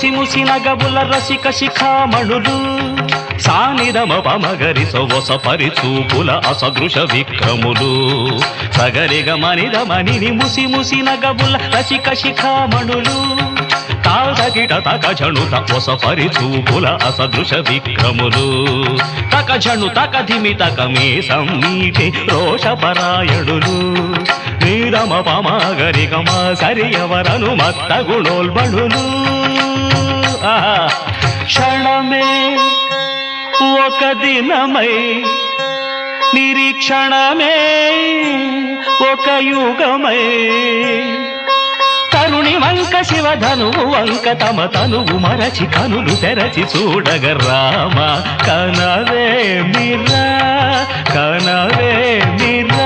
ముసి ముసి నగబుల రసిక శిఖామణులు సానిదమ పమగరి సొవస పరిచూపుల అసదృశ విక్రములు సగరిగ మనిదమని ముసి ముసి నగబుల రసిక శిఖామణులు తాదగిట తక జణు తపొస పరిచూపుల అసదృశ విక్రములు తక జణు తక ధిమి తక మే సమ్మీటి రోషపరాయణులు నీరమ పమగరి గమ సరియవరను మత్త గుణోల్బణులు క్షణమే ఒక దినమై నిరీక్షణమే ఒక యుగమై తరుణి వంక శివధనువు వంక తమ తనువు మరచి కనులు తెరచి చూడగ రామ కనవే మిరా కనవే మిరా